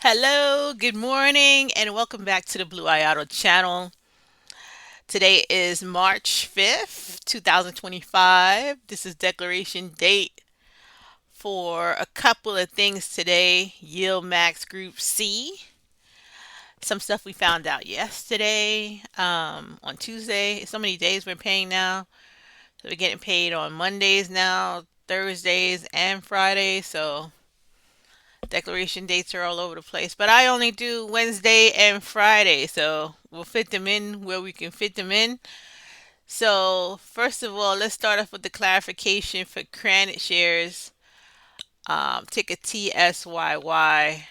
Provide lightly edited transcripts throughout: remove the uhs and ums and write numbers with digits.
Hello, good morning, and welcome back to the Bluayado channel. Today is March 5th, 2025. This is declaration date for a couple of things today. Yield Max Group C. Some stuff we found out yesterday, on Tuesday. So many days we're paying now. So we're getting paid on Mondays now, Thursdays, and Fridays. So declaration dates are all over the place, but I only do Wednesday and Friday, so we'll fit them in where we can fit them in. So, first of all, let's start off with the clarification for Granite shares. Ticker TSYY.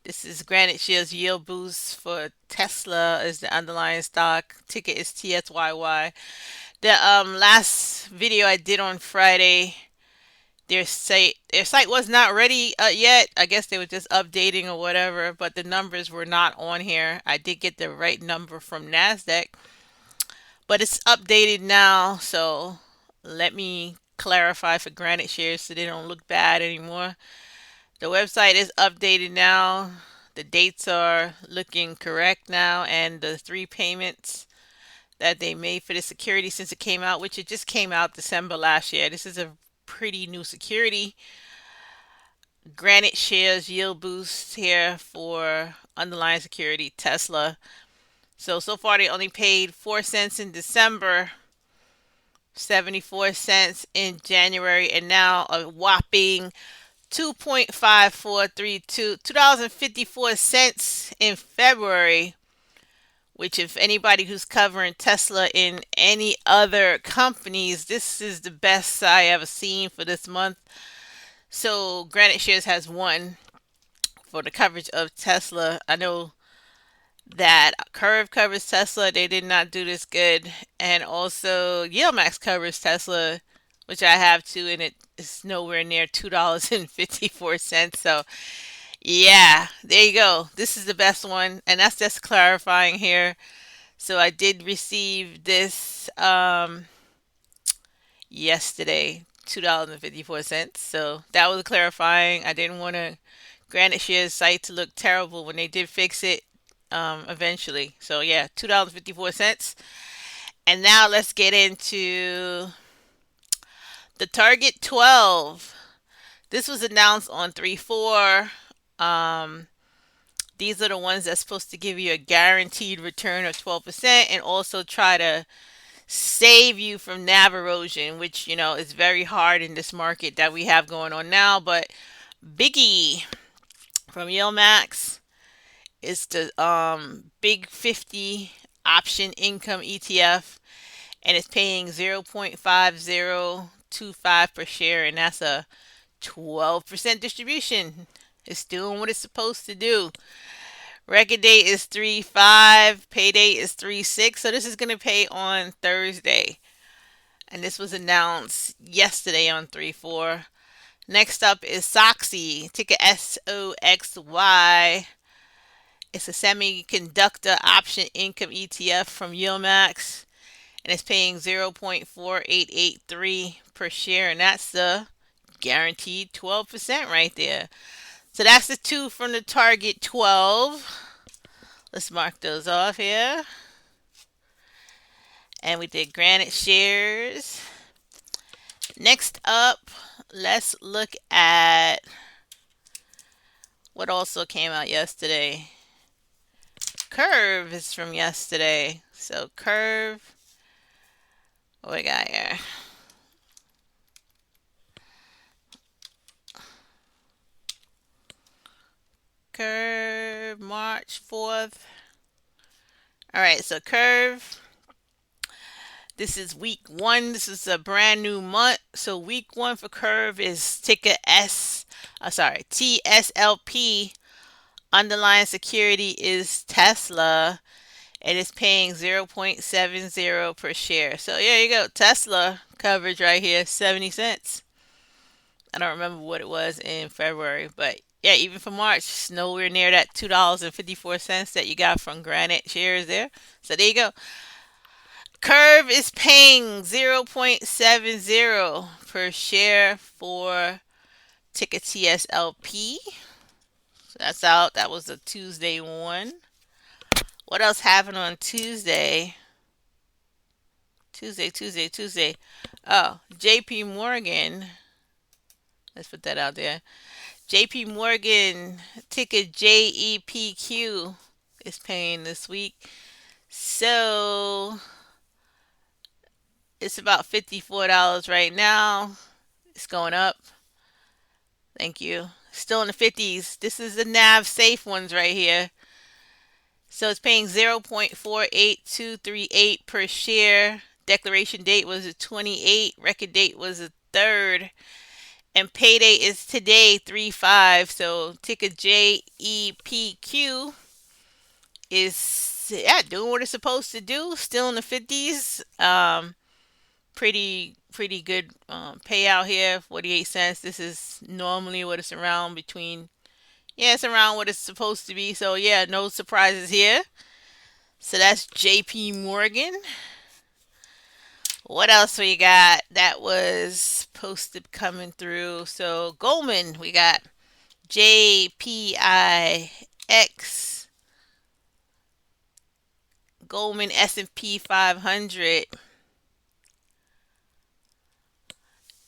This is Granite shares yield boost for Tesla is the underlying stock. Ticker is TSYY. The last video I did on Friday, their site was not ready yet. I guess they were just updating or whatever, but the numbers were not on here. I did get the right number from Nasdaq, but it's updated now. So let me clarify for Granite shares so they don't look bad anymore. The website is updated now. The dates are looking correct now, and the three payments that they made for the security since it came out, which it just came out December last year. This is a pretty new security. Granite shares yield boost here for underlying security Tesla. So far they only paid 4 cents in December, 74 cents in January, and now a whopping 2.5432 $2.54 in February, which if anybody who's covering Tesla in any other companies, this is the best I ever seen for this month. So Granite Shares has won for the coverage of Tesla. I know that KURV covers Tesla. They did not do this good. And also Yieldmax covers Tesla, which I have too, and it is nowhere near $2.54. So yeah, there you go. This is the best one. And that's just clarifying here. So I did receive this yesterday, $2.54. So that was clarifying. I didn't want to Granite Shares site to look terrible when they did fix it eventually. So yeah, $2.54. And now let's get into the Target 12. This was announced on 3/4. Um, these are the ones that's supposed to give you a guaranteed return of 12% and also try to save you from NAV erosion, which is very hard in this market that we have going on now. But Biggie from Yieldmax is the Big 50 option income ETF, and it's paying 0.5025 per share, and that's a 12% distribution. It's doing what it's supposed to do. Record date is 3/5, pay date is 3/6, so this is going to pay on Thursday. And this was announced yesterday on 3/4. Next up is Soxy, ticker SOXY. It's a semiconductor option income ETF from Yieldmax, and it's paying 0.4883 per share, and that's the guaranteed 12% right there. So that's the two from the Target 12. Let's mark those off here. And we did Granite shares. Next up, let's look at what also came out yesterday. KURV is from yesterday. So KURV, what we got here? KURV, March 4th. All right, so KURV, this is week one. This is a brand new month. So week one for KURV is ticker TSLP. Underlying security is Tesla, and it's paying 0.70 per share. So there you go. Tesla coverage right here, 70 cents. I don't remember what it was in February, but yeah, even for March, it's nowhere near that $2.54 that you got from Granite shares there. So there you go. KURV is paying 0.70 per share for Ticker TSLP. So that's out. That was a Tuesday one. What else happened on Tuesday? Tuesday. Oh, JP Morgan. Let's put that out there. JP Morgan ticker JEPQ is paying this week. So it's about $54 right now. It's going up. Thank you. Still in the 50s. This is the NAV safe ones right here. So it's paying 0.48238 per share. Declaration date was the 28th. Record date was the 3rd. And payday is today, 3/5. So ticker JEPQ is doing what it's supposed to do. Still in the 50s. Pretty good payout here, 48 cents. This is normally what it's around between. Yeah, it's around what it's supposed to be. So yeah, no surprises here. So that's JP Morgan. What else we got that was posted coming through? So Goldman, we got JPIX, Goldman S&P 500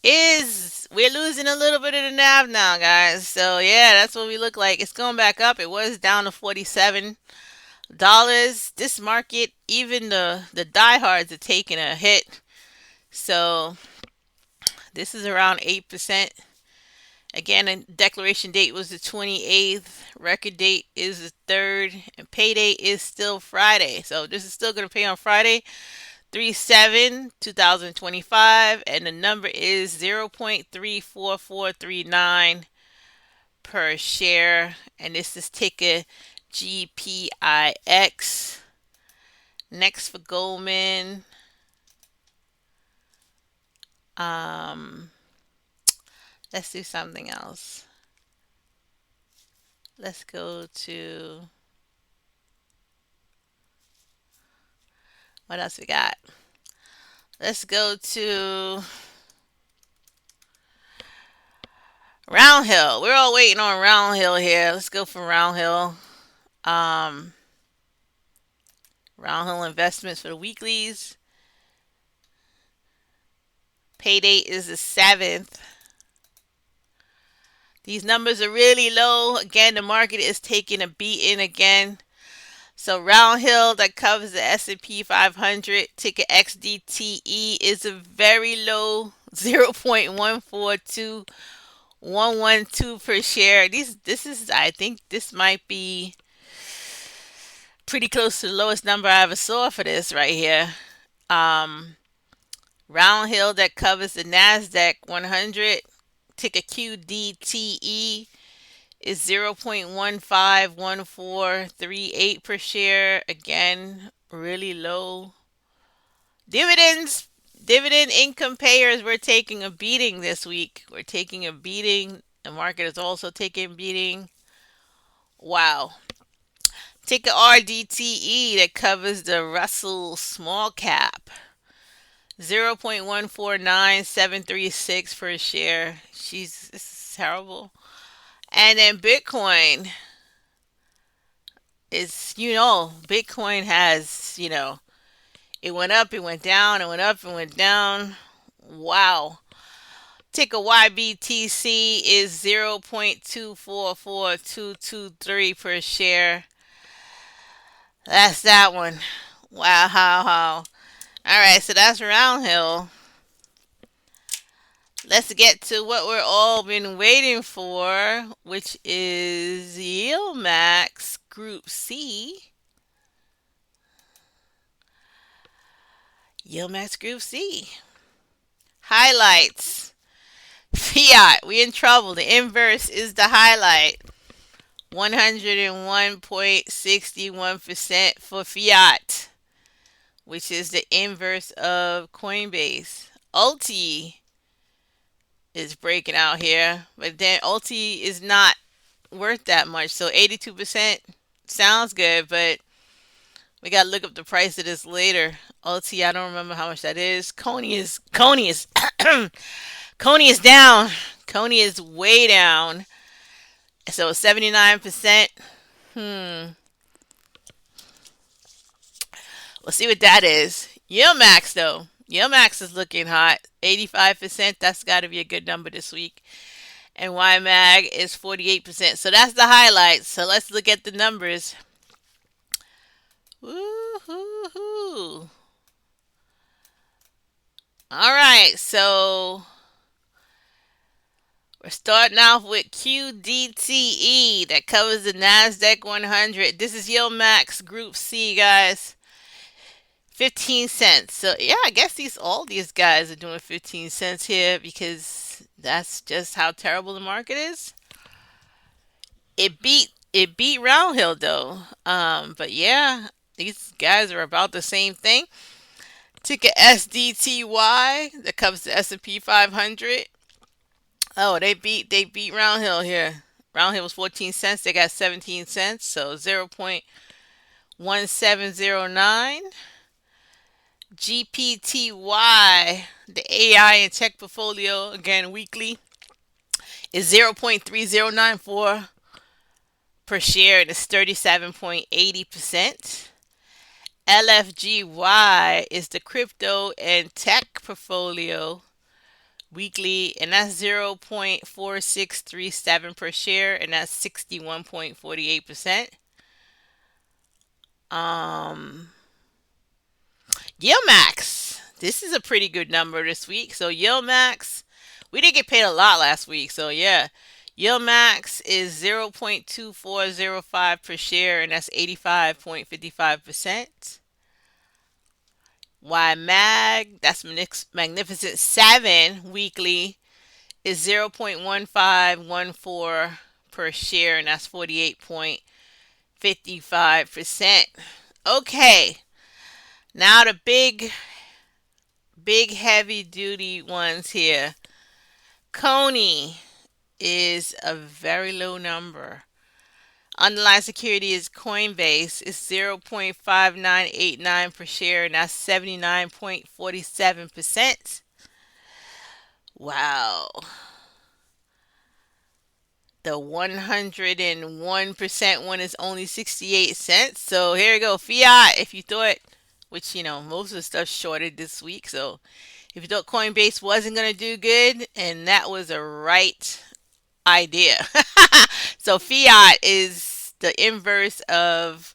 is we're losing a little bit of the nav now, guys. So yeah, that's what we look like. It's going back up. It was down to $47. This market, even the diehards are taking a hit. So this is around 8%. Again, the declaration date was the 28th. Record date is the 3rd. And payday is still Friday. So this is still going to pay on Friday, 3/7/2025. And the number is 0.34439 per share. And this is ticker GPIX. Next for Goldman. Let's do something else. Let's go to what else we got? Let's go to Roundhill. We're all waiting on Roundhill here. Let's go for Roundhill. Roundhill investments for the weeklies. Payday is the 7th. These numbers are really low. Again, the market is taking a beating again. So Roundhill, that covers the S&P 500, ticker XDTE, is a very low 0.142112 per share. I think this might be pretty close to the lowest number I ever saw for this right here. Roundhill, that covers the NASDAQ 100, ticker QDTE, is 0.151438 per share. Again, really low. Dividend income payers, we're taking a beating this week. We're taking a beating. The market is also taking a beating. Wow. Ticker RDTE, that covers the Russell small cap, 0.149736 per share. This is terrible. And then Bitcoin Bitcoin has, it went up, it went down, it went up, it went down. Wow. Ticker YBTC is 0.244223 per share. That's that one. Wow. All right, so that's Roundhill. Let's get to what we're all been waiting for, which is Yieldmax Group C. Yieldmax Group C. Highlights. Fiat, we in trouble. The inverse is the highlight. 101.61% for Fiat, which is the inverse of Coinbase. Ulti is breaking out here, but then Ulti is not worth that much. So 82% sounds good, but we gotta look up the price of this later. Ulti, I don't remember how much that is. Coney is Coney is down. Coney is way down. So 79%. We'll see what that is. Yield Max though. Yield Max is looking hot. 85%. That's got to be a good number this week. And YMAG is 48%. So that's the highlights. So let's look at the numbers. Woo-hoo-hoo. All right. So we're starting off with QDTE that covers the NASDAQ 100. This is Yield Max Group C, guys. 15 cents. So yeah, I guess all these guys are doing 15 cents here because that's just how terrible the market is. It beat Roundhill though. But yeah, these guys are about the same thing. Ticker SDTY that covers the S&P 500. Oh, they beat Roundhill here. Roundhill was 14 cents. They got 17 cents. So 0.1709. GPTY, the AI and tech portfolio, again weekly, is 0.3094 per share and it's 37.80%. LFGY is the crypto and tech portfolio weekly, and that's 0.4637 per share and that's 61.48%. Yield Max. This is a pretty good number this week. So Yield Max, we didn't get paid a lot last week. So yeah, Yield Max is 0.2405 per share, and that's 85.55%. YMAG, that's Magnificent 7 weekly, is 0.1514 per share, and that's 48.55%. Okay. Now the big heavy duty ones here. Coney is a very low number. Underlying security is Coinbase. It's 0.5989 per share, and that's 79.47%. Wow. The 101% one is only 68 cents. So here we go. Fiat, if you thought, which, most of the stuff shorted this week. So if you thought Coinbase wasn't going to do good, and that was a right idea. So Fiat is the inverse of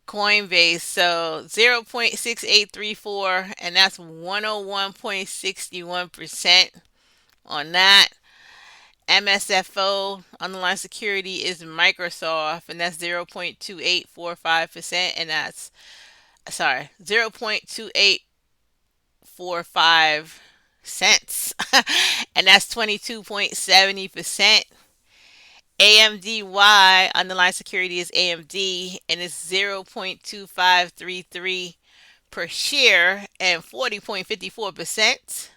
Coinbase. So 0.6834, and that's 101.61% on that. MSFO underlying security is Microsoft, and that's 0.2845%, and that's 0.2845 cents, and that's 22.70%. AMDY underlying security is AMD, and it's 0.2533 per share and 40.54%.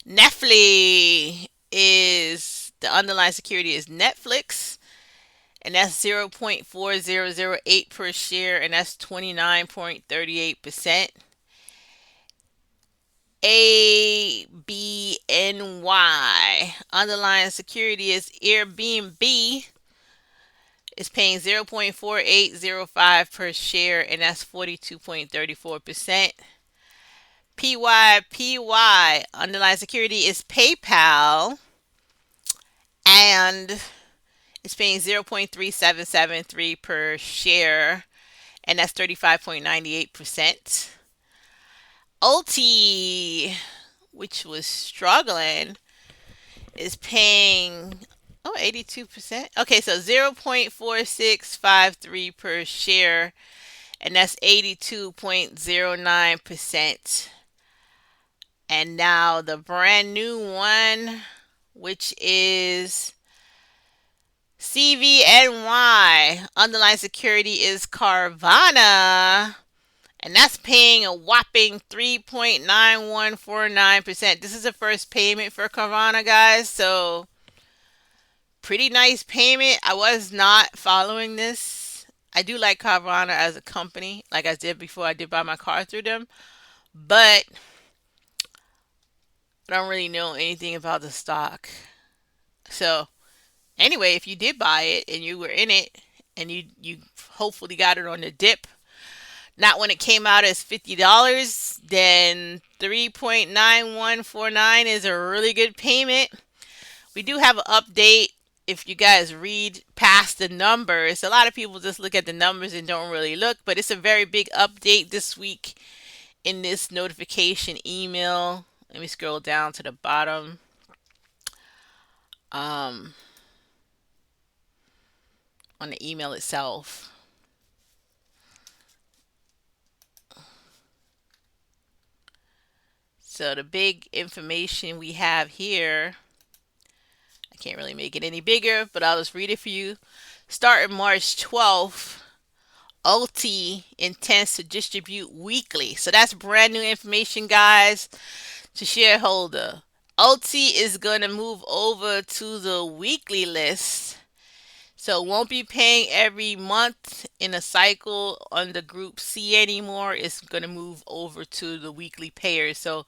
Netflix is the underlying security is Netflix, and that's 0.4008 per share, and that's 29.38%. ABNY underlying security is Airbnb. It's paying 0.4805 per share, and that's 42.34%. PYPY underlying security is PayPal, and it's paying 0.3773 per share, and that's 35.98%. OT, which was struggling, is paying 82%. Okay, so 0.4653 per share, and that's 82.09%. And now the brand new one, which is CVNY. Underlying security is Carvana, and that's paying a whopping 3.9149%. This is the first payment for Carvana, guys. So pretty nice payment. I was not following this. I do like Carvana as a company, like I did before I did buy my car through them. But I don't really know anything about the stock. So anyway, if you did buy it and you were in it and you hopefully got it on the dip, not when it came out as $50, then 3.9149 is a really good payment. We do have an update. If you guys read past the numbers, a lot of people just look at the numbers and don't really look, but it's a very big update this week in this notification email. Let me scroll down to the bottom. Um, on the email itself. So the big information we have here, I can't really make it any bigger, but I'll just read it for you. Starting March 12th, OT intends to distribute weekly. So that's brand new information, guys, to shareholder. OT is going to move over to the weekly list. So it won't be paying every month in a cycle on the group C anymore. It's going to move over to the weekly payers. So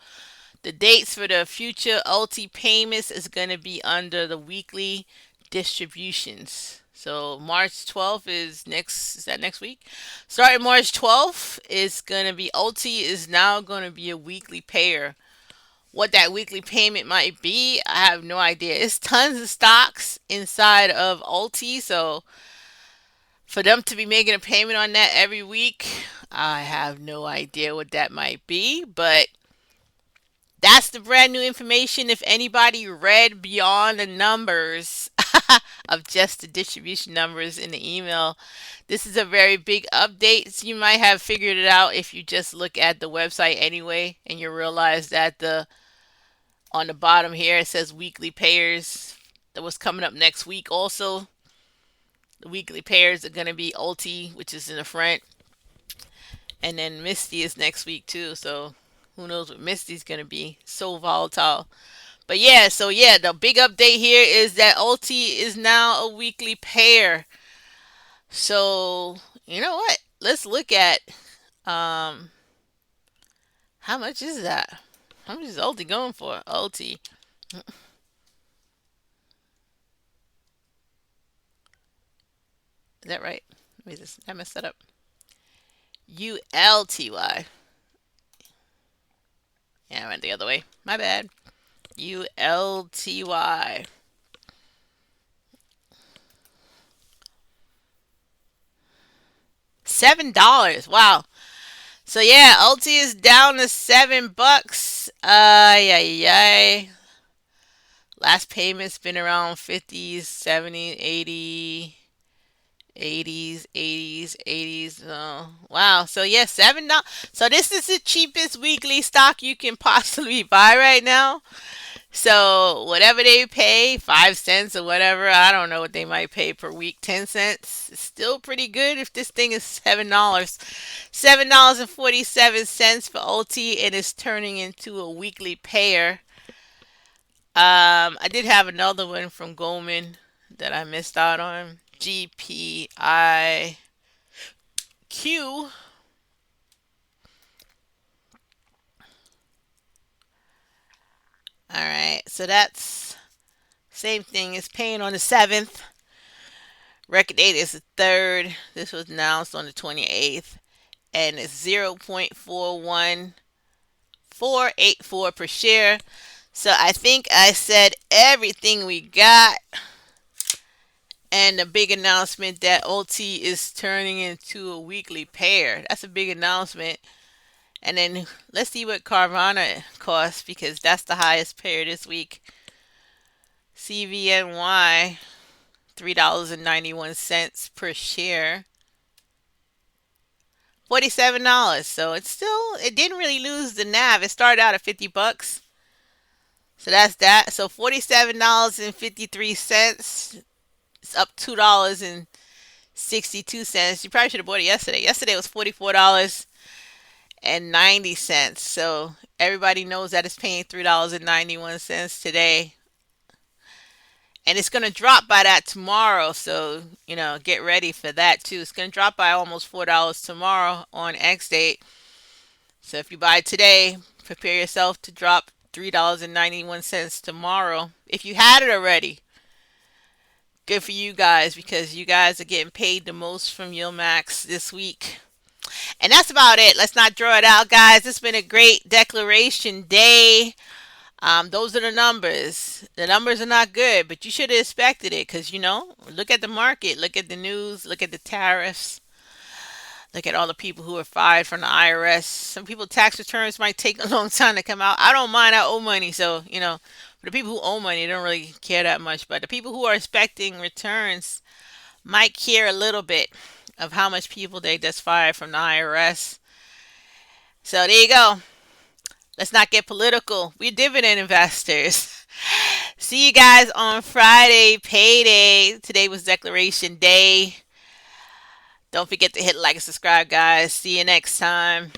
the dates for the future OT payments is going to be under the weekly distributions. So March 12th is that next week? Starting March 12th is going to be OT is now going to be a weekly payer. What that weekly payment might be, I have no idea. It's tons of stocks inside of OT, so for them to be making a payment on that every week, I have no idea what that might be, but that's the brand new information. If anybody read beyond the numbers of just the distribution numbers in the email, this is a very big update. So you might have figured it out if you just look at the website anyway, and you realize that the on the bottom here it says weekly payers. That was coming up next week. Also, the weekly payers are going to be OT, which is in the front, and then Misty is next week too. So who knows what Misty's going to be? So volatile. But yeah, so yeah, the big update here is that OT is now a weekly pair. So you know what? Let's look at um how much is that? How much is OT going for? OT. Is that right? Let me just I messed that up. ULTY. Yeah, I went the other way. My bad. ULTY. $7. Wow. So yeah, OT is down to $7. Yeah, yeah. Last payment's been around 50s, 70s, 80s. Oh, wow. So yeah, $7. So this is the cheapest weekly stock you can possibly buy right now. So whatever they pay, 5 cents or whatever, I don't know what they might pay per week, 10 cents. It's still pretty good if this thing is $7. $7.47 for OT, and it's turning into a weekly payer. I did have another one from Goldman that I missed out on. GPIQ. All right, so that's same thing. It's paying on the 7th. Record date is the 3rd. This was announced on the 28th. And it's 0.41484 per share. So I think I said everything we got. And the big announcement that OT is turning into a weekly pair. That's a big announcement. And then let's see what Carvana costs because that's the highest pair this week. CVNY, $3.91 per share. $47. So it didn't really lose the NAV. It started out at $50. So that's that. So $47.53. It's up $2.62. You probably should have bought it yesterday. Yesterday was $44.90. So everybody knows that it's paying $3.91 today. And it's going to drop by that tomorrow. So, get ready for that too. It's going to drop by almost $4 tomorrow on X date. So if you buy today, prepare yourself to drop $3.91 tomorrow. If you had it already, good for you guys because you guys are getting paid the most from your max this week. And that's about it. Let's not draw it out, guys. It's been a great declaration day. Those are the numbers. The numbers are not good, but you should have expected it because, look at the market, look at the news, look at the tariffs, look at all the people who are fired from the IRS. Some people tax returns might take a long time to come out. I don't mind. I owe money. So, for the people who owe money, they don't really care that much. But the people who are expecting returns might care a little bit of how much people they just fired from the IRS. So there you go. Let's not get political. We're dividend investors. See you guys on Friday, payday. Today was declaration day. Don't forget to hit like and subscribe, guys. See you next time.